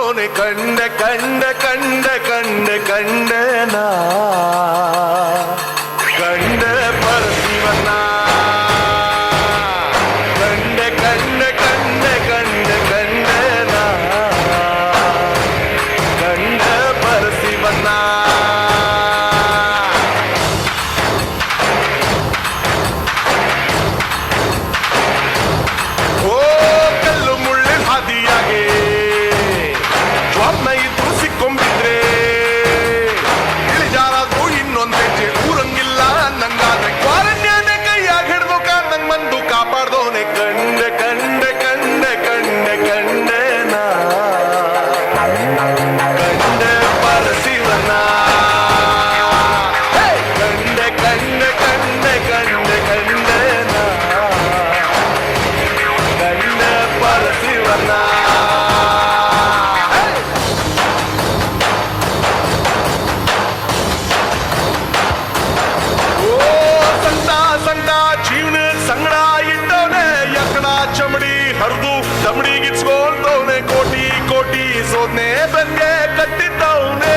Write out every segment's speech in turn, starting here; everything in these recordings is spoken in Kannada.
ಕಾಪಾಡೋನೆ ಕಂಡ ಕಂಡ ಕಂಡ ಕಂಡ ಕಂಡನ ಕಂಡ ಪರಶಿವನ ಕಂಡ ಕಂಡ ಕಂಡ ಕಂಡ ಕಂಡನ ಕಂಡ ಪರಶಿವನ ಕಾಪಾಡೋನೆ ಕಂಡ ಕಂಡ ಕಂಡ ಕಂಡ ಕಂಡನ ಕಂಡ ಪರಶಿವನ ಕಂಡ ಕಂಡ ಕಂಡ ಕಂಡ ಕಂಡನ ಕಂಡ ಪರಶಿವನ ಹರಿದು ದಮಡಿಗಿಸ್ಕೊಂಡವನೆ ಕೋಟಿ ಕೋಟಿ ಸೋದ್ನೆ ಬಂದೆ ಕಟ್ಟಿದ್ದವನೆ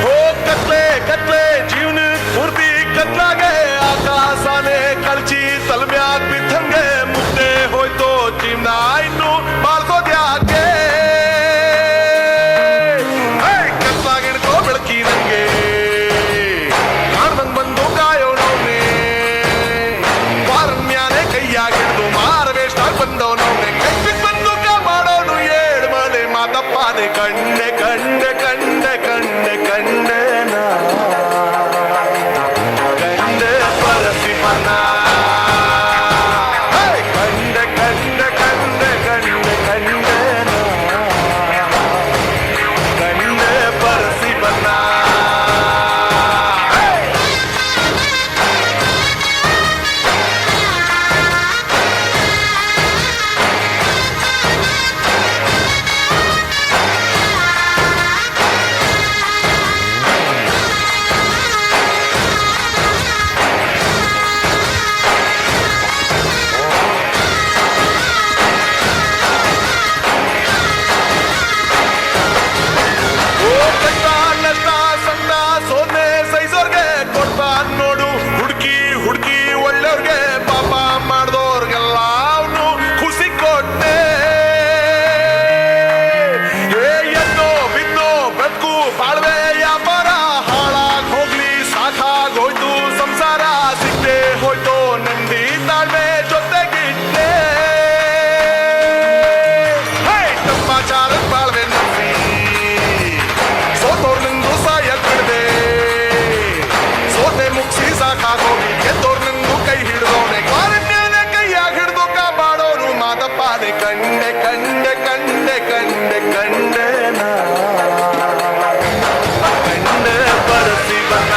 ಹೋ ಕತ್ಲೆ ಕತ್ಲೆ ಜೀವನ ಪೂರ್ತಿ ಕತ್ಲಾಗೆ ಆಕಾಶನೇ ಕಳ್ಚಿ ತಲೆಮ್ಯಾಗ ಬಿದ್ದಂಗೆ ಮುದ್ದೆ ಹೋಯ್ತು ಜೀವನ ಇನ್ನು ಬಾಳ್ಸೋದ್ಯಾಕೆ ಕತ್ಲಾಗ ಹಿಡ್ಕೋ ಬೆಳಕಿ ನಂಗೆ ಕಾಣ್ದಂಗ್ ಬಂದು ಕಾಯೋಣವ್ನೆ ಪಾರಮ್ಯಾನೆ ಕೈಯಾಗಿಡ್ದು ಮಾರವೇಷ್ಟ ಬಂದವನವ್ನೆ ಕೈ ಬಂದು ಮಾಡೋನು ಏಳು ಮನೆ ಮಾತಪ್ಪನೆ ಕಂಡ ಕಂಡ ಕಂಡ ಕಂಡ ಕಂಡನ ಕಂಡ ಪರಶಿವನ ಕಂಡ ಕಂಡ ಕಂಡ ಕಂಡ ಕಂಡನ ಕಂಡ ಪರಶಿವನ ಹುಡುಕಿ ಒಳ್ಳೆಯವ್ರಿಗೆ ಪಾಪ ಮಾಡ್ದವ್ರಿಗೆಲ್ಲ ಅವನು ಖುಷಿ ಕೊಟ್ಟೆ ಎದ್ದೋ ಬಿದ್ದೋ ಬದುಕು ಬಾಳ್ವೆ ವ್ಯಾಪಾರ ಹಾಳಾಗ್ ಹೋಗ್ಲಿ ಸಾಕಾಗೋಯ್ತು ಸಂಸಾರ ಸಿಕ್ಕದೆ ಹೋಯ್ತು ನಂದಿ ತಾಳ್ಮೆ ಜೊತೆಗಿಟ್ಟೆ ಟಂಪಾಚಾರದ ಬಾಳ್ವೆ ನಂಬಿ ಸೋತೋರ್ನಿಂದು ಸಾಯಕ್ ಬಿಡದೆ ಸೋತೆ ಮುಗಿಸಿ ಸಾಕಾಗೋಗಿ ಗೆದ್ದೋರ್ನಿಂದು ಕೈ ಹಿಡಿದೋನೆ ಕಾರಣ್ಯನ ಕೈಯಾಗ ಹಿಡಿದು ಕಾಪಾಡೋನು ಮಾದಪ್ಪನೆ ಕಂಡ ಕಂಡ ಕಂಡ ಕಂಡ ಕಂಡನ ಕಂಡ ಪರಶಿವನ